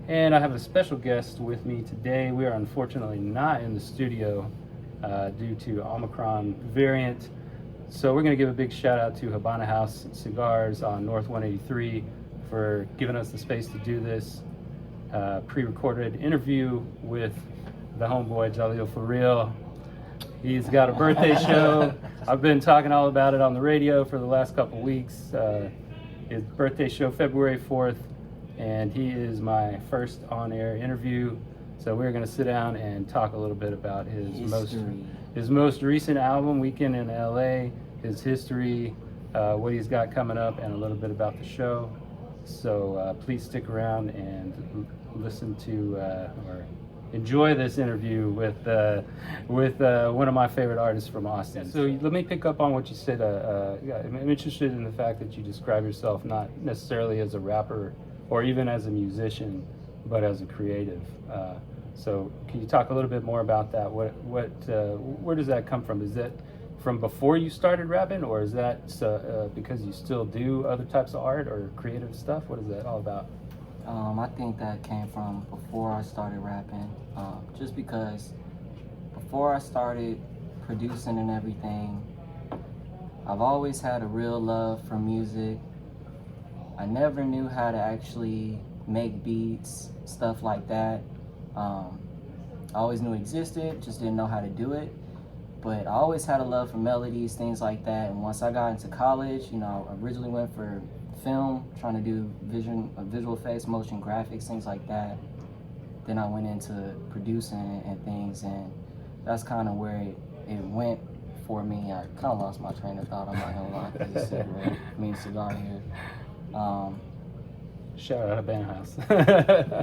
And I have a special guest with me today. We are unfortunately not in the studio due to Omicron variant. So we're going to give a big shout out to Habana House Cigars on North 183 for giving us the space to do this pre-recorded interview with the homeboy JahleelFaReaL. He's got a birthday show. I've been talking all about it on the radio for the last couple weeks. His birthday show, February 4th, and he is my first on-air interview. So we're going to sit down and talk a little bit about his most recent album, Weekend in LA, his history, what he's got coming up, and a little bit about the show. So please stick around and listen to or enjoy this interview with one of my favorite artists from Austin. So let me pick up on what you said. I'm interested in the fact that you describe yourself not necessarily as a rapper or even as a musician, but as a creative. So can you talk a little bit more about that? Where does that come from? Is that from before you started rapping, or is that because you still do other types of art or creative stuff? What is that all about? I think that came from before I started rapping, just because before I started producing and everything, I've always had a real love for music. I never knew how to actually make beats, stuff like that. I always knew it existed, just didn't know how to do it. But I always had a love for melodies, things like that. And once I got into college, I originally went for film, trying to do visual effects, motion graphics, things like that. Then I went into producing and things, and that's kind of where it went for me. I kind of lost my train of thought, I'm not gonna lie, because it's cigar here. Shout out Habana House.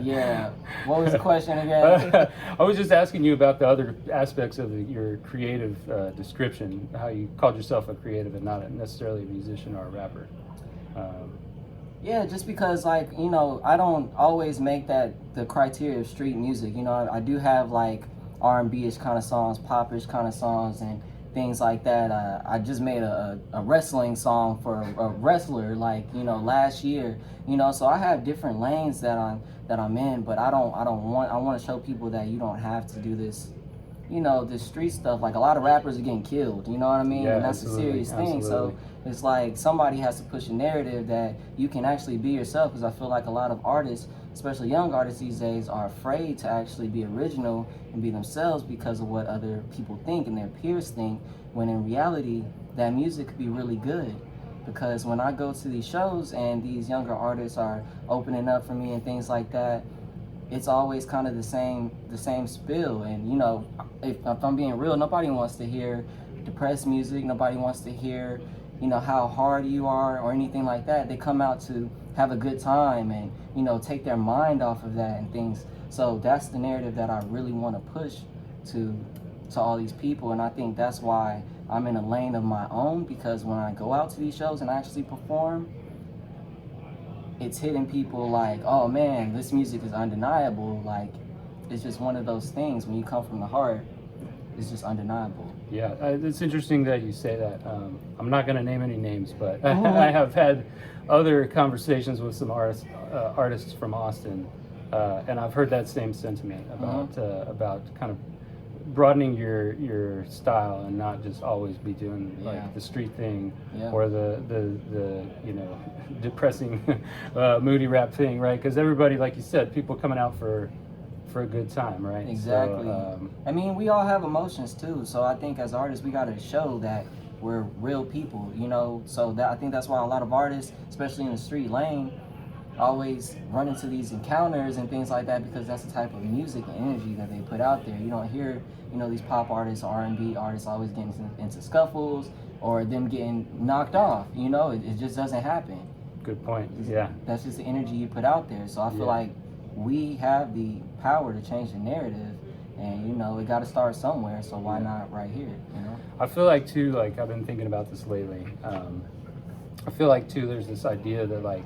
Yeah. What was the question again? I was just asking you about the other aspects of your creative description, how you called yourself a creative and not necessarily a musician or a rapper. Yeah, just because I don't always make that the criteria of street music. I do have like R&B-ish kind of songs, pop-ish kind of songs, and things like that. I just made a wrestling song for a wrestler last year. So I have different lanes that I'm in, but I want to show people that you don't have to do this. This street stuff. Like, a lot of rappers are getting killed, you know what I mean? Yeah, and that's a serious thing. So it's like somebody has to push a narrative that you can actually be yourself, because I feel like a lot of artists, especially young artists these days, are afraid to actually be original and be themselves because of what other people think and their peers think, when in reality that music could be really good. Because when I go to these shows and these younger artists are opening up for me and things like that, it's always kind of the same spill. And if I'm being real, nobody wants to hear depressed music. Nobody wants to hear how hard you are or anything like that. They come out to have a good time and take their mind off of that and things. So that's the narrative that I really want to push to all these people. And I think that's why I'm in a lane of my own, because when I go out to these shows and actually perform, it's hitting people like, oh man, this music is undeniable. Like, it's just one of those things, when you come from the heart, it's just undeniable. Yeah, it's interesting that you say that. I'm not going to name any names, but I have had other conversations with some artists from Austin, and I've heard that same sentiment about kind of broadening your style and not just always be doing the street thing or the depressing moody rap thing, right? Because everybody, like you said, people coming out for a good time, right? Exactly. So, I mean, we all have emotions too, so I think as artists we got to show that we're real people, so that I think that's why a lot of artists, especially in the street lane, always run into these encounters and things like that, because that's the type of music and energy that they put out there. You don't hear these pop artists, R&B artists always getting into scuffles or them getting knocked off. It just doesn't happen. Good point. Yeah, that's just the energy you put out there. So I feel like we have the power to change the narrative, and it got to start somewhere. So why not right here? I feel like too, like I've been thinking about this lately. I feel like too, there's this idea that like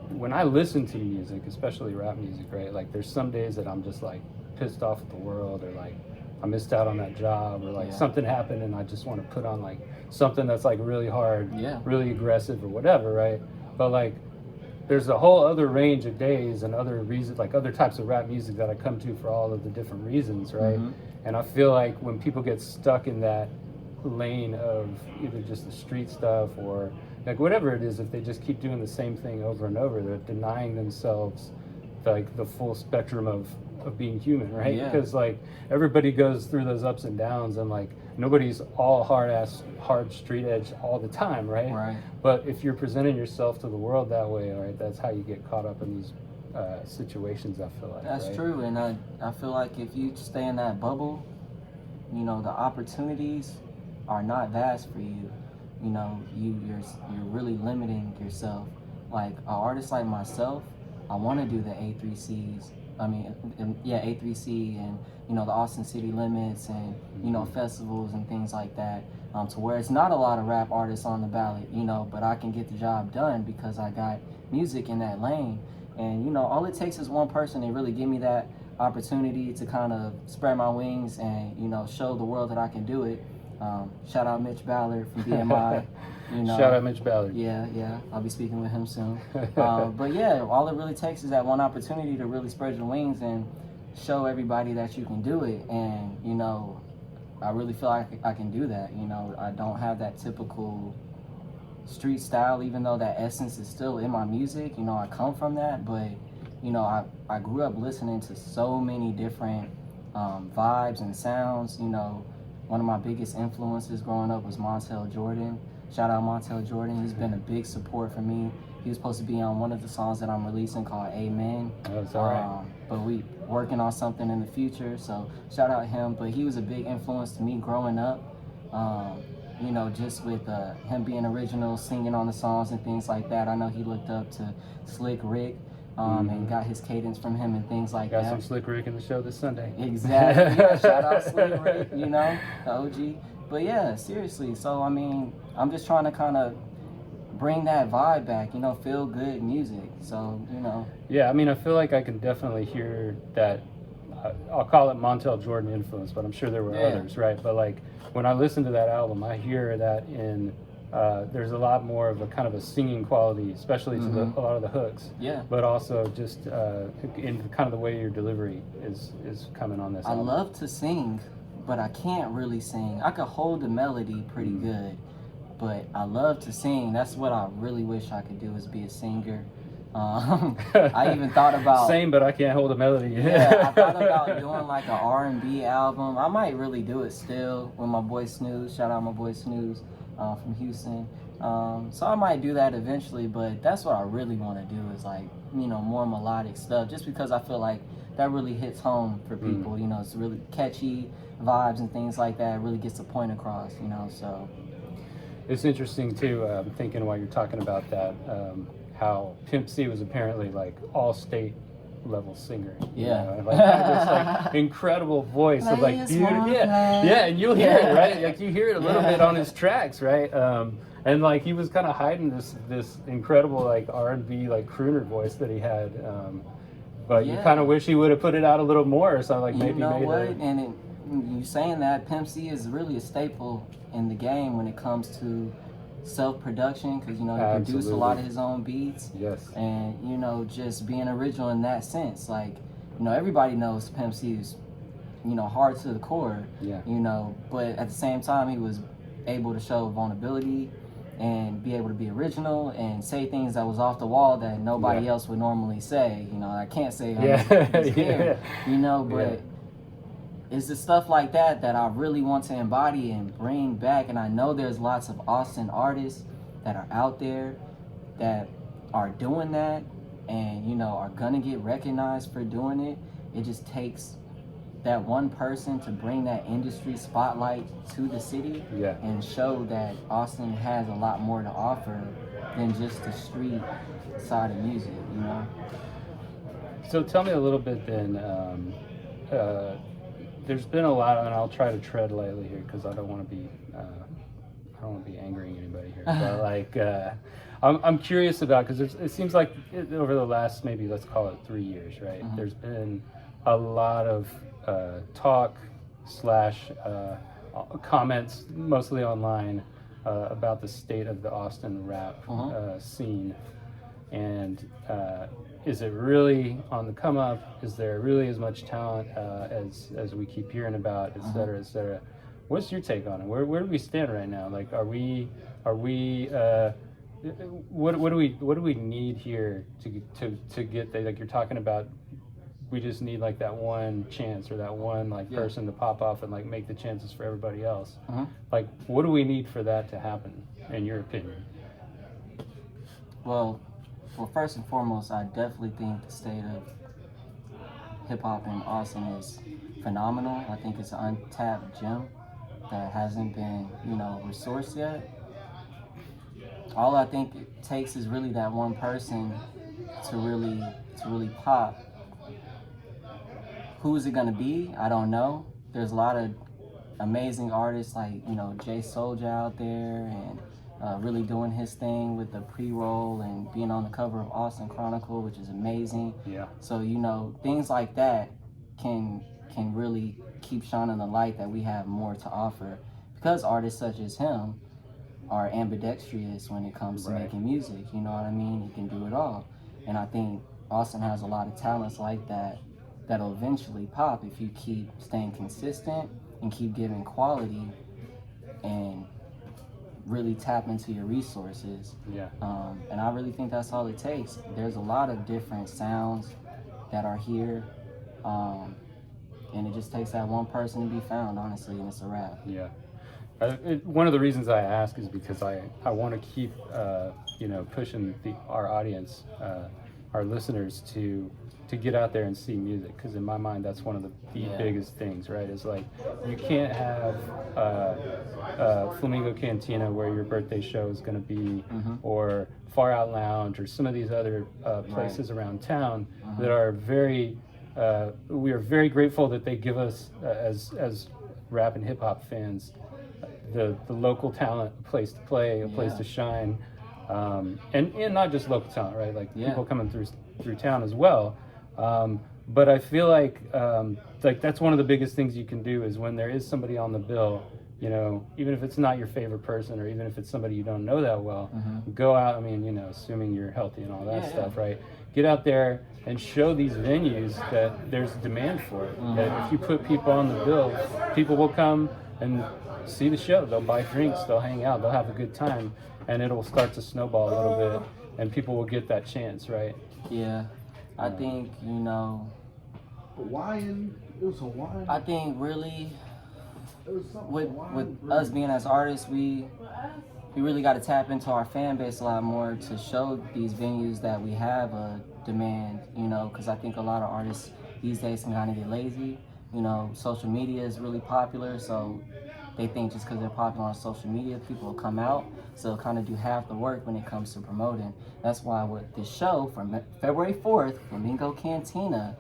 when I listen to music, especially rap music, right? Like there's some days that I'm just like pissed off at the world, or like I missed out on that job, or like something happened and I just want to put on like something that's like really hard, really aggressive or whatever, right? But like there's a whole other range of days and other reasons, like other types of rap music that I come to for all of the different reasons, right? And I feel like when people get stuck in that lane of either just the street stuff or like whatever it is, if they just keep doing the same thing over and over, they're denying themselves like the full spectrum of being human, right? Yeah. Because like everybody goes through those ups and downs, and like nobody's all hard street edge all the time, right? Right. But if you're presenting yourself to the world that way, right, that's how you get caught up in these situations, I feel like. That's right? true, and I feel like if you stay in that bubble, you know, the opportunities are not vast for you. You know, you're really limiting yourself. Like an artist like myself, I want to do the A3Cs. I mean, A3C and, you know, the Austin City Limits and, you know, festivals and things like that, to where it's not a lot of rap artists on the ballot, you know, but I can get the job done because I got music in that lane. And, you know, all it takes is one person to really give me that opportunity to kind of spread my wings and, you know, show the world that I can do it. Shout out Mitch Ballard from BMI. You know, shout out Mitch Ballard. Yeah, I'll be speaking with him soon. But yeah, all it really takes is that one opportunity to really spread your wings and show everybody that you can do it. And, you know, I really feel like I can do that. You know, I don't have that typical street style, even though that essence is still in my music. You know, I come from that, but, you know, I grew up listening to so many different vibes and sounds. You know, one of my biggest influences growing up was Montel Jordan. Shout out Montel Jordan. He's been a big support for me. He was supposed to be on one of the songs that I'm releasing called Amen. That's all right. But we working on something in the future, so shout out him. But he was a big influence to me growing up. You know, just with him being original, singing on the songs and things like that. I know he looked up to Slick Rick and got his cadence from him and things like that. Got some Slick Rick in the show this Sunday. Exactly. Yeah, shout out Slick Rick, you know, the OG. But yeah, seriously. So, I mean, I'm just trying to kind of bring that vibe back, you know, feel good music. So, you know. Yeah, I mean, I feel like I can definitely hear that. I'll call it Montel Jordan influence, but I'm sure there were others, right? But like when I listen to that album, I hear that in there's a lot more of a kind of a singing quality, especially to a lot of the hooks. Yeah. But also just in kind of the way your delivery is coming on this album. I love to sing, but I can't really sing. I could hold the melody pretty good, but I love to sing. That's what I really wish I could do, is be a singer. I even thought about same, but I can't hold a melody. Yeah, I thought about doing like an R&B album. I might really do it still with my boy Snooze. Shout out my boy Snooze from Houston. So I might do that eventually, but that's what I really want to do, is like, you know, more melodic stuff, just because I feel like that really hits home for people. You know, it's really catchy vibes and things like that. It really gets the point across, you know. So it's interesting too, thinking while you're talking about that, how Pimp C was apparently like all state level singer. Yeah. You know? Like had this like incredible voice of like beautiful. Yeah, and you'll hear it, right? Like you hear it a little bit on his tracks, right? And like he was kind of hiding this incredible like R&B like crooner voice that he had. But you kind of wish he would have put it out a little more, so like maybe you know made what? And you saying that, Pimp C is really a staple in the game when it comes to self-production, because, you know, he produced a lot of his own beats. Yes. And, you know, just being original in that sense. Like, you know, everybody knows Pimp C is, you know, hard to the core. Yeah. You know, but at the same time, he was able to show vulnerability and be able to be original and say things that was off the wall that nobody else would normally say. You know, I can't say here, you know, but it's the stuff like that that I really want to embody and bring back. And I know there's lots of Austin artists that are out there that are doing that and, you know, are gonna get recognized for doing it. It just takes that one person to bring that industry spotlight to the city and show that Austin has a lot more to offer than just the street side of music, you know? So tell me a little bit then, there's been a lot, and I'll try to tread lightly here because I don't want to be angering anybody here. But like, I'm curious about, because it seems like over the last maybe let's call it 3 years, right? There's been a lot of talk / comments, mostly online, about the state of the Austin rap scene. And is it really on the come up? Is there really as much talent as we keep hearing about, et cetera, et cetera? What's your take on it? Where do we stand right now? Like, are we what do we need here to get there? Like you're talking about, we just need like that one chance or that one like person to pop off and like make the chances for everybody else. Like, what do we need for that to happen, in your opinion? Well, first and foremost, I definitely think the state of hip hop in Austin is phenomenal. I think it's an untapped gem that hasn't been, resourced yet. All I think it takes is really that one person to really pop. Who is it gonna be? I don't know. There's a lot of amazing artists like Jay Soulja out there and really doing his thing with the pre-roll and being on the cover of Austin Chronicle, which is amazing. Yeah. So things like that can really keep shining the light that we have more to offer, because artists such as him are ambidextrous when it comes to making music. You know what I mean? He can do it all, and I think Austin has a lot of talents like that that'll eventually pop if you keep staying consistent and keep giving quality and really tap into your resources. Yeah. And I really think that's all it takes. There's a lot of different sounds that are here, and it just takes that one person to be found, honestly, and it's a wrap. Yeah. One of the reasons I ask is because I want to keep pushing our audience, our listeners to get out there and see music, because in my mind that's one of the biggest things, right? Is like, you can't have Flamingo Cantina where your birthday show is going to be, or Far Out Lounge, or some of these other places around town that are very we are very grateful that they give us as rap and hip hop fans the local talent, a place to play, a place to shine, and not just local talent, right? Like people coming through town as well. But I feel like that's one of the biggest things you can do is when there is somebody on the bill, even if it's not your favorite person, or even if it's somebody you don't know that well, go out. I mean, assuming you're healthy and all that stuff, right? Get out there and show these venues that there's demand for it. That if you put people on the bill, people will come and see the show. They'll buy drinks, they'll hang out, they'll have a good time, and it'll start to snowball a little bit, and people will get that chance, right? Yeah. I think, Hawaiian, it was Hawaiian. I think really with us being as artists, we really got to tap into our fan base a lot more to show these venues that we have a demand, because I think a lot of artists these days can kind of get lazy. Social media is really popular, so they think just because they're popular on social media, people will come out, so they'll kind of do half the work when it comes to promoting. That's why with this show from February 4th, Flamingo Cantina.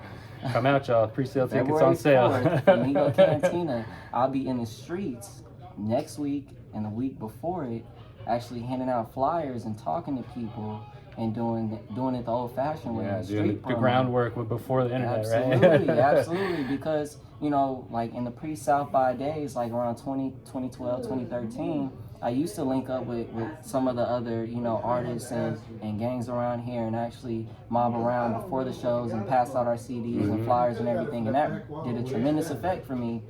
Come out, y'all. Pre-sale tickets on sale. 4th, Flamingo Cantina. I'll be in the streets next week and the week before it, actually handing out flyers and talking to people and doing it the old-fashioned way. Yeah, doing the groundwork before the internet, absolutely, right? Absolutely, because, like in the pre-South by days, like around 2012, 2013, I used to link up with some of the other, artists and gangs around here and actually mob around before the shows and pass out our CDs and flyers and everything, and that did a tremendous effect for me.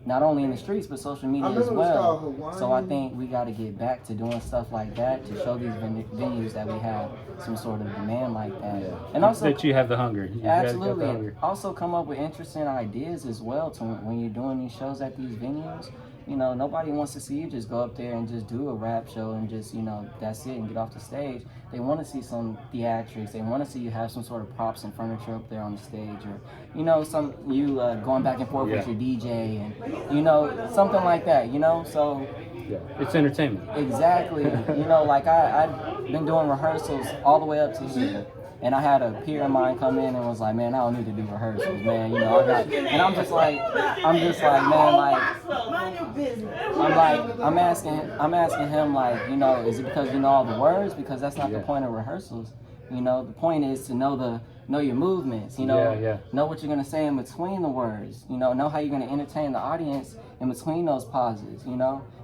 Not only in the streets, but social media as well. So I think we got to get back to doing stuff like that to show these venues that we have some sort of demand like that. Yeah. And also that you have the hunger. Absolutely. The hunger. Also come up with interesting ideas as well to when you're doing these shows at these venues. Nobody wants to see you just go up there and just do a rap show and just, that's it and get off the stage. They want to see some theatrics. They want to see you have some sort of props and furniture up there on the stage, or, some going back and forth with your DJ and, something like that, so. Yeah, it's entertainment. Exactly. Like I've been doing rehearsals all the way up to here. And I had a peer of mine come in and was like, man, I don't need to do rehearsals, man. And I'm just like, man, I'm asking him, like, is it because you know all the words? Because that's not the point of rehearsals. The point is to know your movements, know what you're gonna say in between the words, know how you're gonna entertain the audience in between those pauses,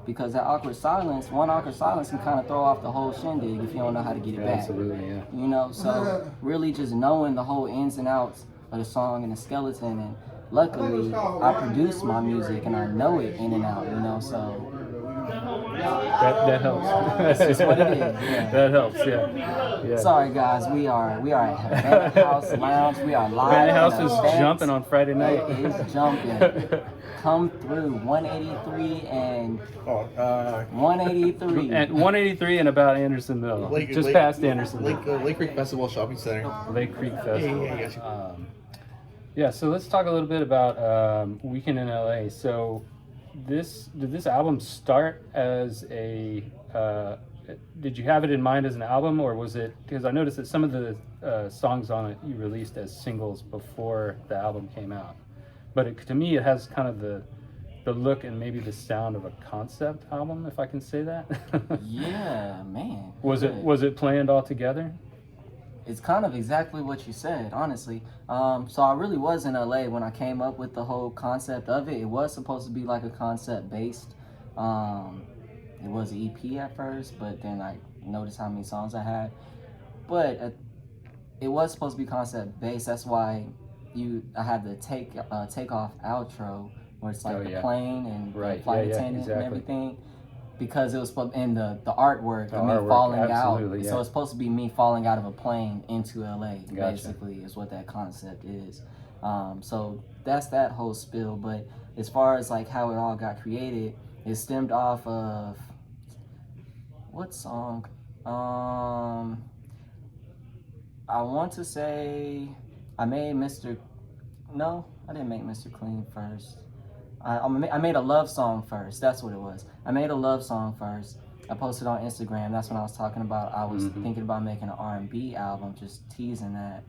because that one awkward silence can kind of throw off the whole shindig if you don't know how to get it back. Absolutely, yeah. You know, so really just knowing the whole ins and outs of the song and the skeleton, and luckily I produce my music and I know it in and out, you know, so that helps. that's just what it is. Yeah. That helps, yeah. Sorry guys, we are at Habana House Lounge. We are live. Habana House in is effect. jumping on Friday night. It is jumping. Come through 183 and 183. At 183 and about Andersonville, just past Andersonville. Lake Creek Festival Shopping Center. Lake Creek Festival. Yeah. Yeah, so let's talk a little bit about Weekend in LA. So did this album start as a did you have it in mind as an album, or was it, because I noticed that some of the songs on it you released as singles before the album came out, but to me it has kind of the look and maybe the sound of a concept album, if I can say that. Yeah, man. Was it planned all together? It's kind of exactly what you said, honestly. So I really was in LA when I came up with the whole concept of it. It was supposed to be like a concept based. It was an EP at first, but then I noticed how many songs I had. But it was supposed to be concept based. That's why I had the takeoff outro where it's like the plane and the flight attendant and everything. Because it was supposed, and the artwork of me falling out. Yeah. So it's supposed to be me falling out of a plane into LA, basically, is what that concept is. So that's that whole spill. But as far as like how it all got created, it stemmed off of what song? I want to say I made No, I didn't make Mr. Clean first. I made a love song first. That's what it was. I made a love song first. I posted on Instagram. That's when I was talking about I was thinking about making an R&B album, just teasing that.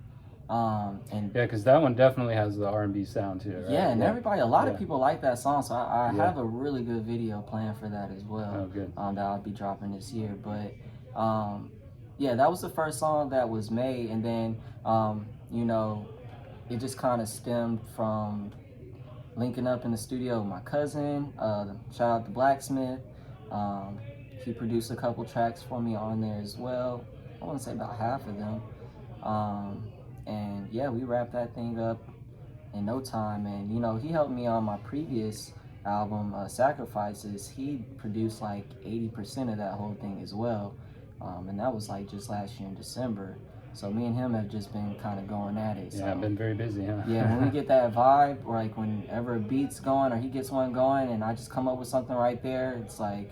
And yeah, because that one definitely has the R&B sound too, right? Yeah, and a lot of people like that song. So I have a really good video planned for that as well. Oh, good. That I'll be dropping this year. But yeah, that was the first song that was made, and then you know, it just kind of stemmed from linking up in the studio with my cousin. Shout out to Blacksmith. He produced a couple tracks for me on there as well. I want to say about half of them. And yeah, we wrapped that thing up in no time. And you know, he helped me on my previous album, Sacrifices. He produced like 80% of that whole thing as well. And that was like just last year in December. So me and him have just been kind of going at it. Yeah, I've been very busy, huh? Yeah, when we get that vibe, or like whenever a beat's going or he gets one going and I just come up with something right there, it's like,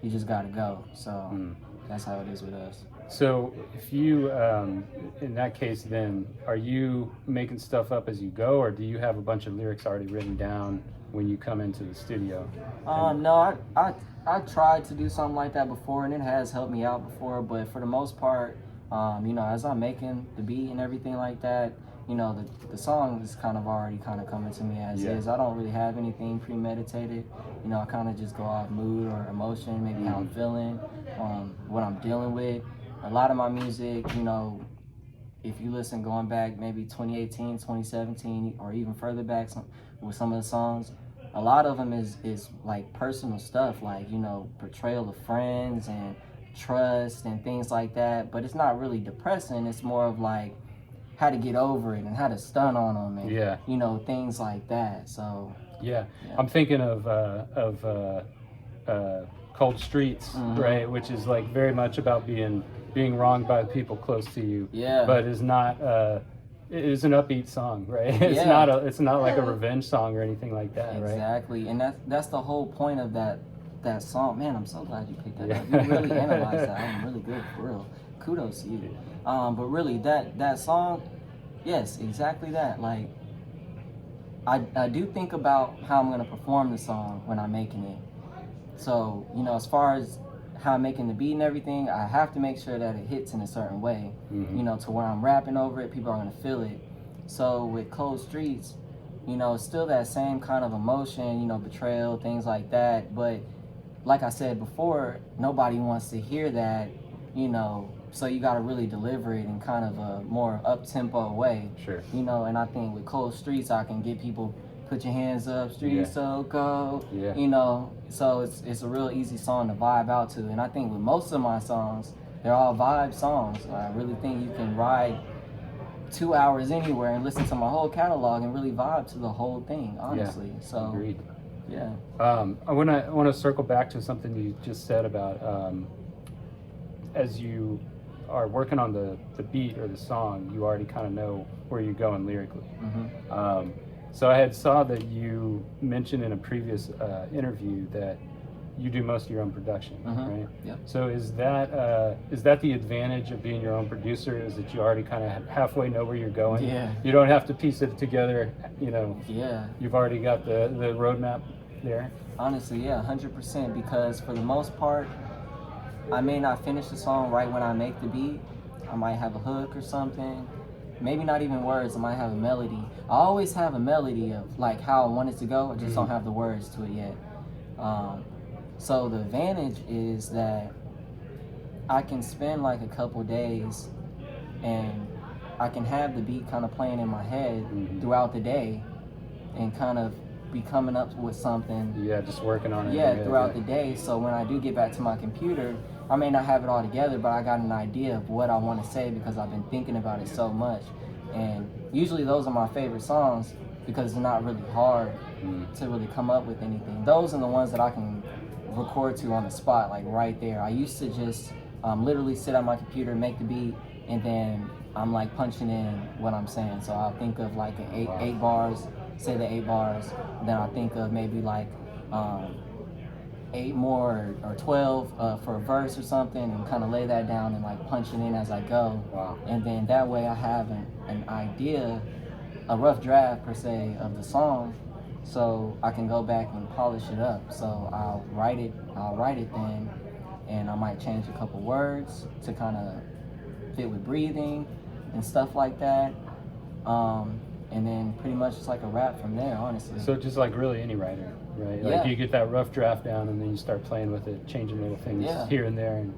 you just gotta go. So that's how it is with us. So if you, in that case then, are you making stuff up as you go, or do you have a bunch of lyrics already written down when you come into the studio? No, I tried to do something like that before, and it has helped me out before, but for the most part, you know, as I'm making the beat and everything like that, you know, the song is kind of already kind of coming to me as is. I don't really have anything premeditated. You know, I kind of just go off mood or emotion, maybe how I'm feeling, what I'm dealing with. A lot of my music, you know, if you listen going back maybe 2018, 2017, or even further back with some of the songs, a lot of them is like personal stuff, like, you know, portrayal of friends and trust and things like that. But it's not really depressing. It's more of like how to get over it and how to stun on them and you know, things like that. So yeah. I'm thinking of Cold Streets, right, which is like very much about being wronged by the people close to you, but is not it is an upbeat song, right? It's not like a revenge song or anything like that, right? Exactly. And that's the whole point of that song. Man, I'm so glad you picked that up. You really analyzed that. I'm really good, for real. Kudos to you. But really, that song, yes, exactly that. Like, I do think about how I'm gonna perform the song when I'm making it. So, you know, as far as how I'm making the beat and everything, I have to make sure that it hits in a certain way, you know, to where I'm rapping over it, people are gonna feel it. So with Cold Streets, you know, it's still that same kind of emotion, you know, betrayal, things like that. But like I said before, nobody wants to hear that, you know, so you got to really deliver it in kind of a more up-tempo way. Sure. You know, and I think with Cold Streets, I can get people put your hands up, streets so cold. Yeah. You know, so it's a real easy song to vibe out to. And I think with most of my songs, they're all vibe songs. I really think you can ride 2 hours anywhere and listen to my whole catalog and really vibe to the whole thing, honestly. Yeah. So Agreed. yeah. I want to circle back to something you just said about as you are working on the beat or the song, you already kind of know where you're going lyrically. Mm-hmm. So I had saw that you mentioned in a previous interview that you do most of your own production, right? Yeah. So is that the advantage of being your own producer? Is that you already kind of halfway know where you're going? Yeah. You don't have to piece it together. You know. Yeah. You've already got the roadmap there. Honestly, yeah, 100%. Because for the most part, I may not finish the song right when I make the beat. I might have a hook or something. Maybe not even words. I might have a melody. I always have a melody of like how I want it to go. I just don't have the words to it yet. So the advantage is that I can spend like a couple days and I can have the beat kind of playing in my head throughout the day and kind of be coming up with something. Yeah, just working on it. Yeah, throughout the day. So when I do get back to my computer, I may not have it all together, but I got an idea of what I want to say because I've been thinking about it so much. And usually those are my favorite songs because it's not really hard to really come up with anything. Those are the ones that I can record to on the spot, like right there. I used to just literally sit at my computer, make the beat, and then I'm like punching in what I'm saying. So I'll think of like an eight bars, say the 8 bars, then I'll think of maybe like 8 more or 12 for a verse or something, and kind of lay that down and like punching in as I go. Wow. And then that way I have an idea, a rough draft per se of the song, so I can go back and polish it up. So I'll write it then, and I might change a couple words to kind of fit with breathing and stuff like that. And then pretty much it's like a wrap from there, honestly. So just like really any writer, right? Like you get that rough draft down and then you start playing with it, changing little things here and there, and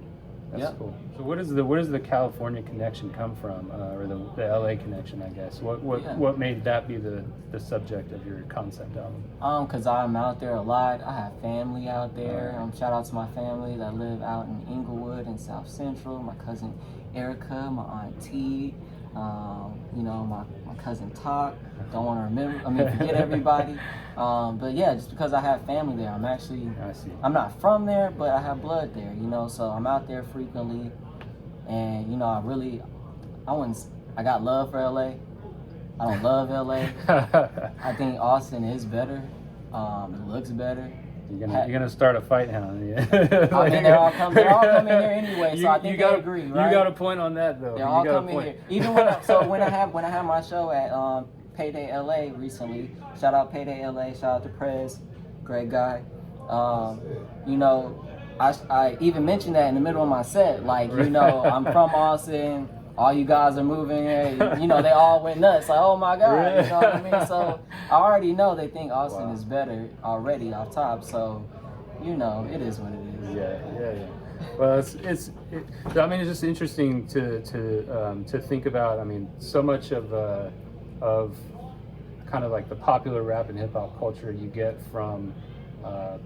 that's cool. So where does the California connection come from, or the LA connection, I guess? What made that be the subject of your concept album? Cause I'm out there a lot. I have family out there. Shout out to my family that live out in Inglewood and South Central. My cousin Erica, my aunt T, you know, my cousin Talk. Don't want to forget everybody. But yeah, just because I have family there, I'm not from there, but I have blood there, you know, so I'm out there frequently. And, you know, I got love for LA. I don't love LA. I think Austin is better. It looks better. You're gonna start a fight, huh? Yeah. I mean, they're all coming here anyway, so I think they agree, right? You got a point on that, though. They're all coming here. Even when I have my show at Payday LA recently, shout out Payday LA, shout out to Prez, great guy. You know, I even mentioned that in the middle of my set, like, you know, I'm from Austin. All you guys are moving here. You know, they all went nuts. Like, oh my God. You know what I mean? So I already know they think Austin is better already off top. So, you know, it is what it is. Yeah. Well, it's just interesting to think about. I mean, so much of kind of like the popular rap and hip hop culture you get from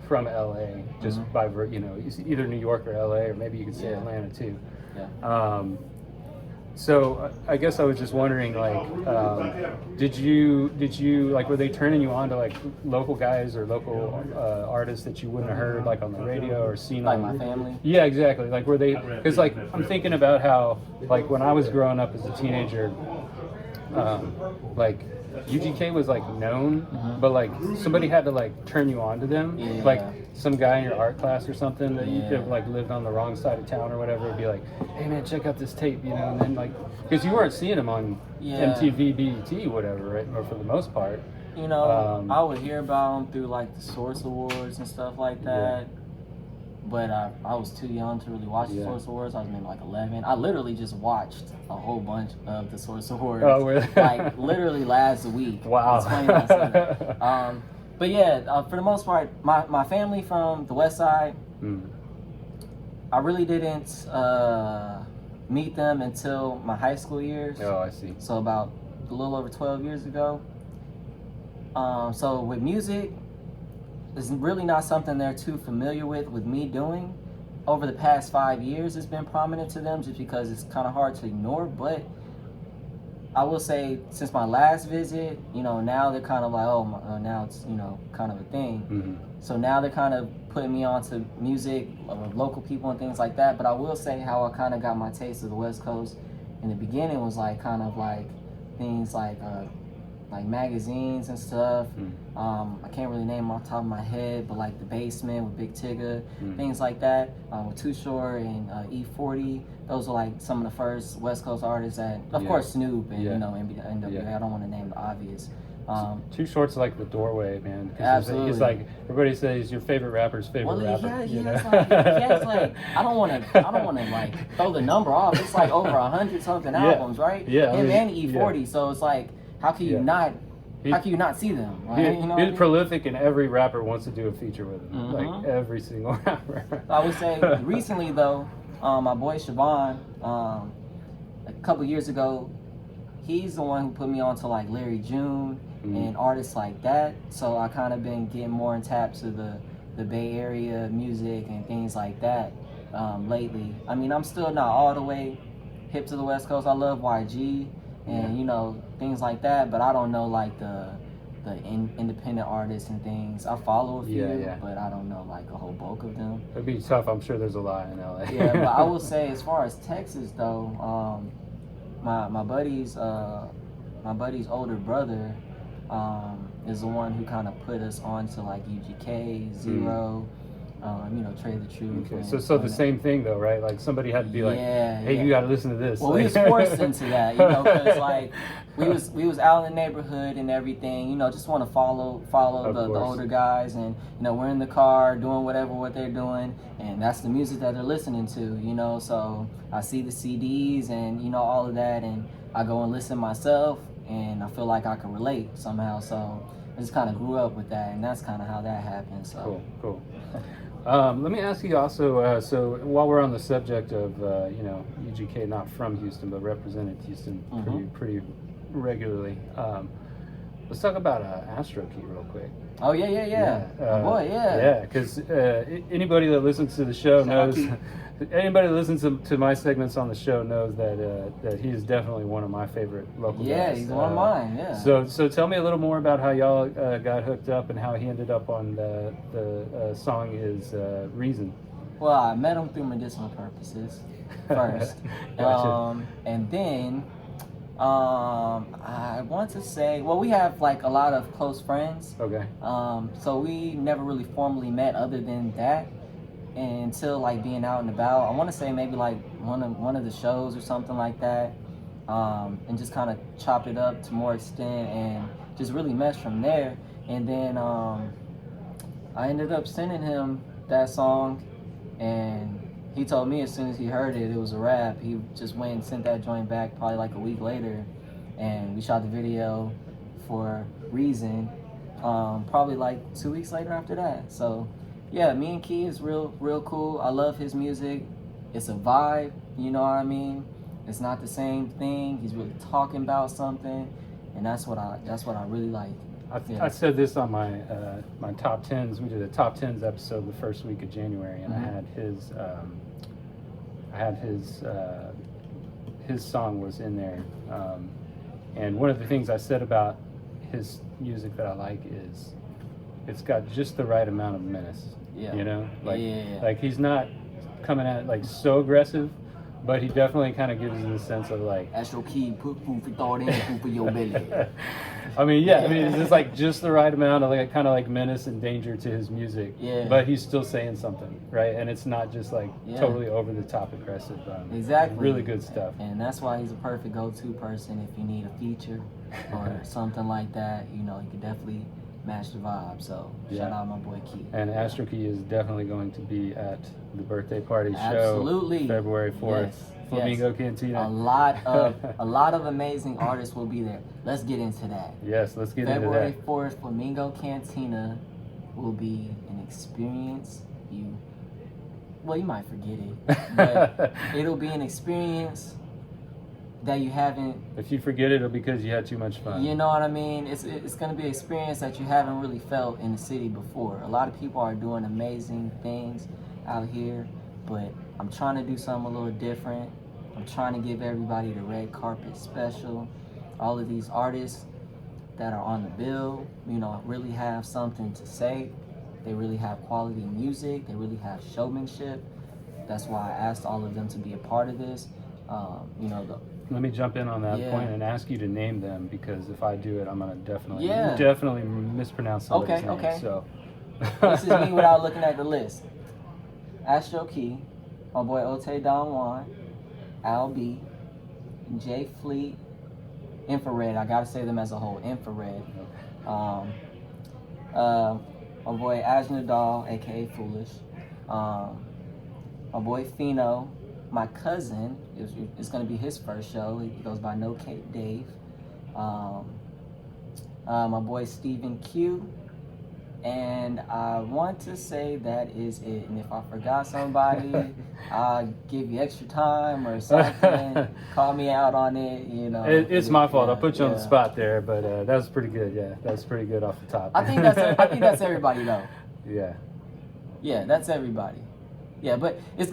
LA, just by either New York or LA, or maybe you could say Atlanta too. Yeah. So I guess I was just wondering, like, did you like, were they turning you on to like local guys or local artists that you wouldn't have heard like on the radio or seen like on my family? Yeah, exactly. Like, were they? Because like I'm thinking about how like when I was growing up as a teenager, like UGK was like known, but like somebody had to like turn you on to them. Yeah. Like some guy in your art class or something that you could like lived on the wrong side of town or whatever would be like, hey man, check out this tape, you know, and then like, because you weren't seeing them on MTV, BET, whatever, right? Or for the most part. You know, I would hear about them through like the Source Awards and stuff like that. But I was too young to really watch the Source Awards. I was maybe like 11. I literally just watched a whole bunch of the Source Awards. Oh, really? Like literally last week. Wow. It's funny I said that. But yeah, for the most part, my family from the West Side, I really didn't meet them until my high school years. Oh, I see. So about a little over 12 years ago. So with music, it's really not something they're too familiar with me doing. Over the past 5 years, it's been prominent to them just because it's kind of hard to ignore. But I will say, since my last visit, now they're kind of like, now it's, kind of a thing. Mm-hmm. So now they're kind of putting me onto music of local people and things like that. But I will say how I kind of got my taste of the West Coast in the beginning was like kind of like things like magazines and stuff. I can't really name them off the top of my head, but like The Basement with Big Tigger, things like that, with Too Short and E40. Those are like some of the first West Coast artists that, of course, Snoop and NWA. I don't want to name the obvious. Too Short's like the doorway, man. Absolutely. He's like, everybody says he's your favorite rapper's favorite rapper. It's like I don't want to like throw the number off. It's like over 100 something albums, right? Yeah. Him and E40. So it's like, how can you not? How can you not see them? Right? He's prolific, and every rapper wants to do a feature with him. Like every single rapper. I would say recently though, my boy Siobhan, a couple years ago, he's the one who put me on to like Larry June and artists like that. So I kind of been getting more in tap to the Bay Area music and things like that lately. I mean, I'm still not all the way hip to the West Coast. I love YG and things like that, but I don't know like the independent artists and things. I follow a few, but I don't know like a whole bulk of them. It'd be tough. I'm sure there's a lot in LA. Yeah, but I will say, as far as Texas though, my buddy's older brother is the one who kind of put us on to like UGK, Zero, Trade the Truth. Okay, so the same thing though, right? Like somebody had to be like, hey, you got to listen to this. Well, we was forced into that, because like we was out in the neighborhood and everything, just want to follow the older guys, and we're in the car doing what they're doing, and that's the music that they're listening to, so I see the CDs and all of that, and I go and listen myself, and I feel like I can relate somehow, so I just kind of grew up with that, and that's kind of how that happened. So cool. Let me ask you also, so while we're on the subject of, UGK, not from Houston, but represented Houston pretty regularly, let's talk about Astro Key real quick. Oh, yeah. Boy, yeah. Yeah, because anybody that listens to the show knows, anybody that listens to my segments on the show knows that he is definitely one of my favorite local guys. Yeah, he's one of mine, yeah. So tell me a little more about how y'all got hooked up and how he ended up on the song is Reason. Well, I met him through medicinal purposes first. Gotcha. And then I want to say, well, we have like a lot of close friends. Okay. So we never really formally met other than that until like being out and about. I want to say maybe like one of the shows or something like that, and just kind of chopped it up to more extent and just really meshed from there. And then I ended up sending him that song, and he told me as soon as he heard it, it was a wrap. He just went and sent that joint back probably like a week later, and we shot the video for Reason probably like 2 weeks later after that. So yeah, me and Key is real cool. I love his music. It's a vibe, you know what I mean? It's not the same thing. He's really talking about something, and that's what I really like. I said this on my my top tens. We did a top tens episode the first week of January, and I had his song was in there, and one of the things I said about his music that I like is it's got just the right amount of menace. Yeah. Like he's not coming at like so aggressive, but he definitely kind of gives you the sense of like Astro Key, put food for thought in, food for your belly. it's just like just the right amount of like kind of like menace and danger to his music. Yeah. But he's still saying something, right? And it's not just like totally over the top aggressive. Exactly. Really good stuff. And that's why he's a perfect go-to person if you need a feature or something like that. He could definitely match the vibe. So shout out my boy Key. And Astro Key is definitely going to be at the birthday party show. Absolutely. February 4th. Yes. Flamingo Cantina. A lot of amazing artists will be there. Let's get into that. Yes, let's get into that. February 4th, Flamingo Cantina will be an experience. You might forget it, but it'll be an experience that you haven't. If you forget it, it'll be because you had too much fun. You know what I mean? It's going to be an experience that you haven't really felt in the city before. A lot of people are doing amazing things out here, but I'm trying to do something a little different. I'm trying to give everybody the red carpet special. All of these artists that are on the bill, you know, really have something to say. They really have quality music. They really have showmanship. That's why I asked all of them to be a part of this. You know, let me jump in on that point and ask you to name them, because if I do it, I'm gonna definitely mispronounce somebody's name. Okay. So this is me without looking at the list. Astro Key, my boy Ote Don Juan, Al B, J Fleet, Infrared. I gotta say them as a whole. Infrared. My boy Ajnadal, aka Foolish. My boy Fino. My cousin, it's going to be his first show. He goes by No Cape Dave. My boy Stephen Q. And I want to say that is it. And if I forgot somebody, I'll give you extra time or something. Call me out on it. You know, it's my fault. I put you on the spot there, but that was pretty good. Yeah, that was pretty good off the top. I think that's everybody though. Yeah, that's everybody. Yeah, but it's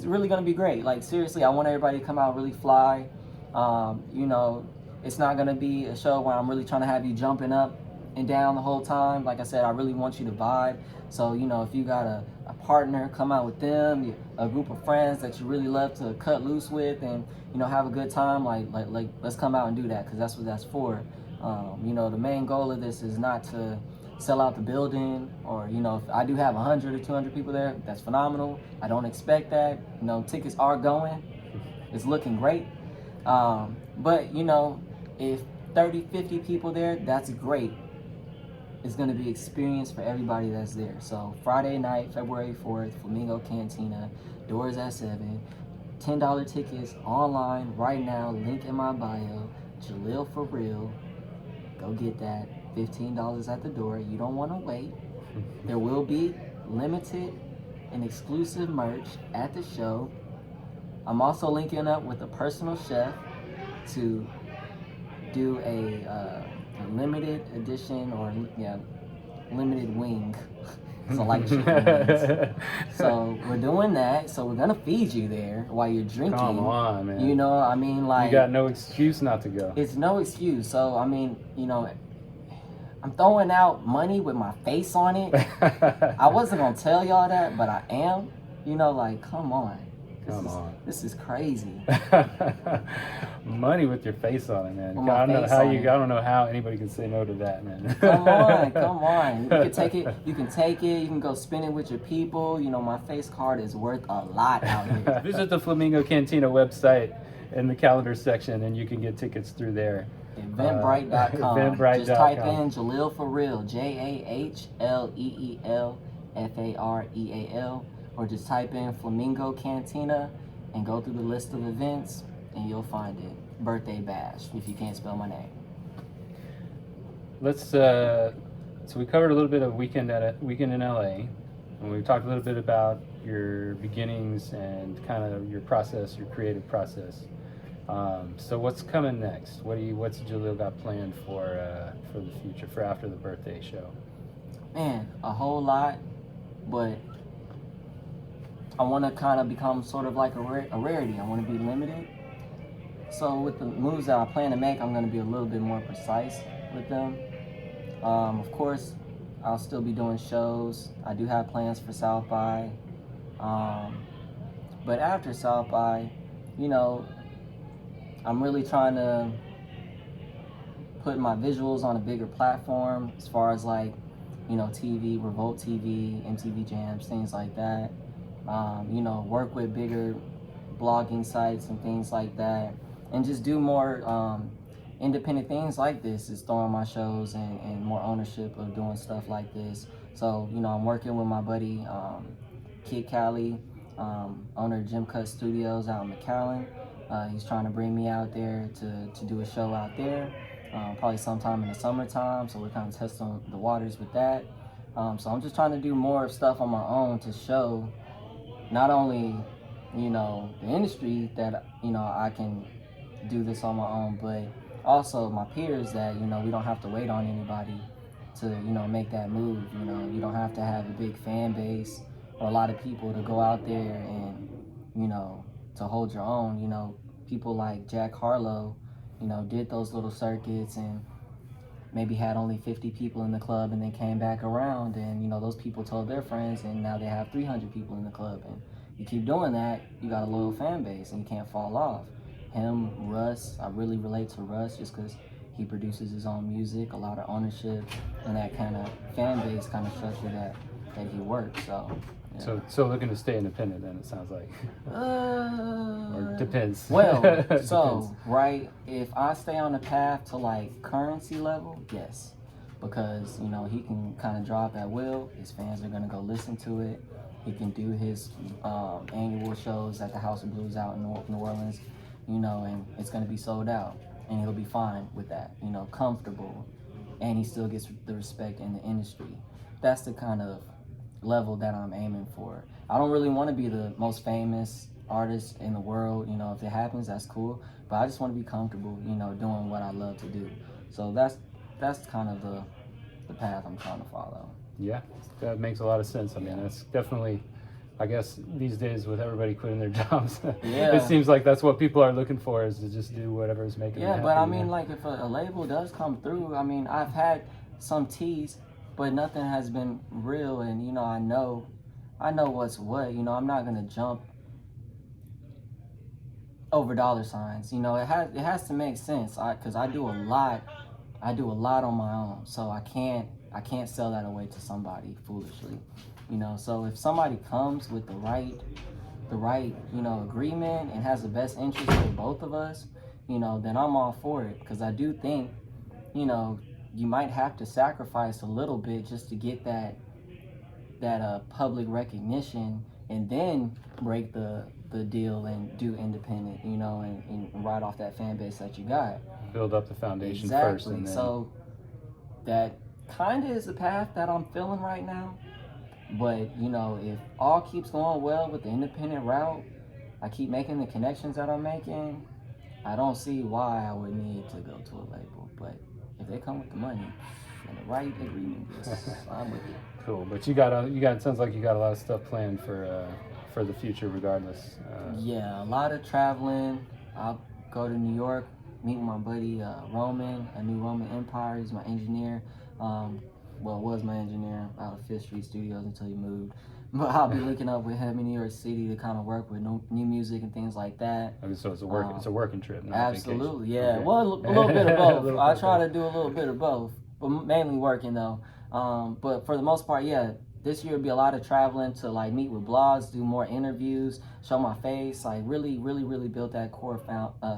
really gonna be great. Like seriously, I want everybody to come out really fly. You know, it's not gonna be a show where I'm really trying to have you jumping up and down the whole time. Like I said, I really want you to vibe. So, you know, if you got a partner, come out with them, a group of friends that you really love to cut loose with and, you know, have a good time, like let's come out and do that, because that's what that's for. You know, the main goal of this is not to sell out the building, or, you know, if I do have 100 or 200 people there, that's phenomenal. I don't expect that. You know, tickets are going. It's looking great. But, you know, if 30, 50 people there, that's great. It's going to be experience for everybody that's there. So Friday night, February 4th, Flamingo Cantina, doors at 7. $10 tickets online right now, link in my bio, JahleelFaReaL. Go get that. $15 at the door. You don't want to wait. There will be limited and exclusive merch at the show. I'm also linking up with a personal chef to do a limited edition, or limited wing. So I like chicken wings. So we're doing that. So we're gonna feed you there while you're drinking. Come on, man. You know, I mean, like, you got no excuse not to go. It's no excuse. So I mean, you know, I'm throwing out money with my face on it. I wasn't gonna tell y'all that, but I am. You know, like, come on. This is crazy. Money with your face on it, man. I don't know how anybody can say no to that, man. Come on. You can take it. You can go spend it with your people. You know, my face card is worth a lot out here. Visit the Flamingo Cantina website in the calendar section, and you can get tickets through there. Eventbrite.com. Eventbrite.com. Just type in JahleelFaReal, JahleelFaReal, or just type in Flamingo Cantina and go through the list of events, and you'll find it. Birthday bash, if you can't spell my name. Let's so we covered a little bit of weekend in LA, and we talked a little bit about your beginnings and kind of your process, your creative process. So what's coming next? What's Jahleel got planned for the future, for after the birthday show? Man, a whole lot, but I want to kind of become sort of like a rarity. I want to be limited. So with the moves that I plan to make, I'm going to be a little bit more precise with them. Of course, I'll still be doing shows. I do have plans for South by. But after South by, you know, I'm really trying to put my visuals on a bigger platform, as far as, like, you know, TV, Revolt TV, MTV Jams, things like that. You know, work with bigger blogging sites and things like that, and just do more independent things like this, is throwing my shows and more ownership of doing stuff like this. So, you know, I'm working with my buddy Kid Cali, owner of Gym Cut Studios out in McAllen. He's trying to bring me out there to do a show out there, probably sometime in the summertime. So we're kind of testing the waters with that. So I'm just trying to do more stuff on my own to show not only, you know, the industry that, you know, I can do this on my own, but also my peers that, you know, we don't have to wait on anybody to, you know, make that move. You know, you don't have to have a big fan base or a lot of people to go out there and, you know, to hold your own. You know, people like Jack Harlow, you know, did those little circuits and maybe had only 50 people in the club and then came back around, and, you know, those people told their friends and now they have 300 people in the club. And you keep doing that, you got a loyal fan base and you can't fall off. Him, Russ, I really relate to Russ just because he produces his own music, a lot of ownership, and that kind of fan base kind of structure that he works. So, yeah. So looking to stay independent then, it sounds like. Or depends. Well, Depends. so, right, if I stay on the path to like currency level, yes. Because, you know, he can kind of drop at will. His fans are going to go listen to it. He can do his annual shows at the House of Blues out in New Orleans, you know, and it's going to be sold out. And he'll be fine with that, you know, comfortable. And he still gets the respect in the industry. That's the kind of level that I'm aiming for. I don't really want to be the most famous artist in the world. You know, if it happens, that's cool. But I just want to be comfortable, you know, doing what I love to do. So that's kind of the path I'm trying to follow. Yeah, that makes a lot of sense. I mean, that's definitely, I guess these days with everybody quitting their jobs, Yeah. it seems like that's what people are looking for, is to just do whatever is making them happy. But I mean, like, if a label does come through, I mean, I've had some teas, but nothing has been real, and, you know, I know what's what. You know, I'm not gonna jump over dollar signs. You know, it has to make sense. Because I do a lot on my own, so I can't sell that away to somebody foolishly. You know, so if somebody comes with the right, you know, agreement and has the best interest for both of us, you know, then I'm all for it. Because I do think, you know, you might have to sacrifice a little bit just to get that public recognition, and then break the deal and do independent, you know, and ride off that fan base that you got. Build up the foundation Exactly. first. And then... So that kind of is the path that I'm feeling right now. But, you know, if all keeps going well with the independent route, I keep making the connections that I'm making, I don't see why I would need to go to a label. But if they come with the money and the right agreement, I'm with it. Cool, but you got it sounds like you got a lot of stuff planned for the future regardless. Yeah, a lot of traveling. I'll go to New York, meet my buddy Roman, a new Roman Empire. He's my engineer. Was my engineer out of Fifth Street Studios until he moved. But I'll be linking up with him in New York City to kind of work with new music and things like that. I mean, so it's a working trip, not absolutely, a vacation. yeah. Okay. Well, a little bit of both. I try to do a little bit of both, but mainly working though. But for the most part, yeah, this year will be a lot of traveling to like meet with blogs, do more interviews, show my face, like really build that core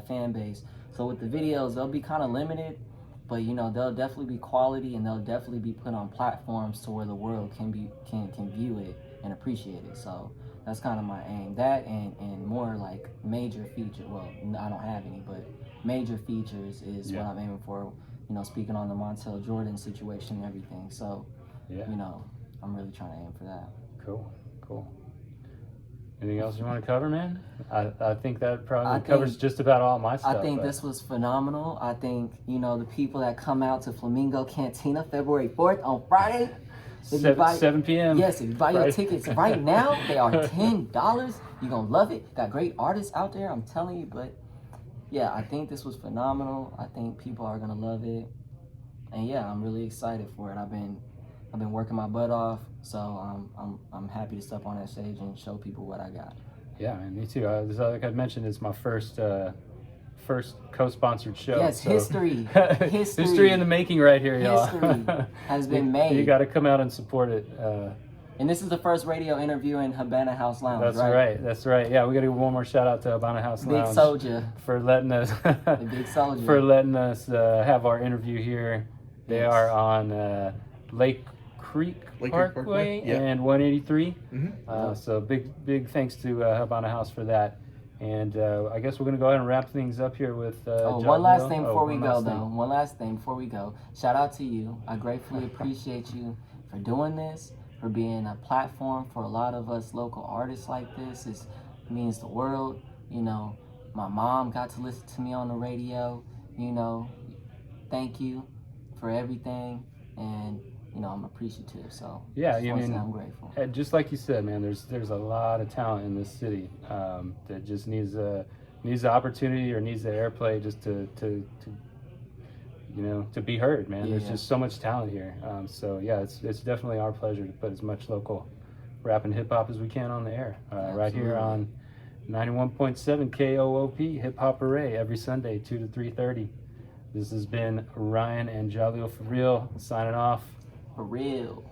fan base. So with the videos, they'll be kind of limited, but you know, they'll definitely be quality, and they'll definitely be put on platforms to where the world can view it and appreciate it. So that's kind of my aim. That and more like major feature. Well, I don't have any, but major features is what I'm aiming for. You know, speaking on the Montel Jordan situation and everything. So, you know, I'm really trying to aim for that. Cool. Anything else you want to cover, man? I think that probably covers just about all my stuff. I think this was phenomenal. I think, you know, the people that come out to Flamingo Cantina February 4th on Friday. 7 p.m. Yes, if you buy your tickets right now, they are $10. You're going to love it. Got great artists out there, I'm telling you. But yeah, I think this was phenomenal. I think people are going to love it. And yeah, I'm really excited for it. I've been working my butt off, so I'm happy to step on that stage and show people what I got. Yeah, man, me too. Like I mentioned, it's my first co-sponsored show. Yes, so. History in the making right here, y'all. History has been made. You got to come out and support it. And this is the first radio interview in Habana House Lounge. That's right. Yeah, we got to give one more shout out to Habana House Lounge. Big Soldier. For letting us. The Big Soldier. For letting us have our interview here. They are on Lake Creek Parkway and 183. So big thanks to Habana House for that. And I guess we're going to go ahead and wrap things up here with one last thing before we go, though. One last thing before we go. Shout out to you. I gratefully appreciate you for doing this, for being a platform for a lot of us local artists like this. It means the world. You know, My mom got to listen to me on the radio. You know, thank you for everything, and you know, I'm appreciative. So Yeah, just I wanna say mean, I'm grateful. just like you said, man, there's a lot of talent in this city that just needs the opportunity or needs the airplay just to you know, to be heard, man. There's Yeah. just so much talent here. So yeah, it's definitely our pleasure to put as much local rap and hip hop as we can on the air, right here on 91.7 KOOP Hip Hop Array every Sunday 2 to 3:30. This has been Ryan and JahleelFaReaL signing off. For real.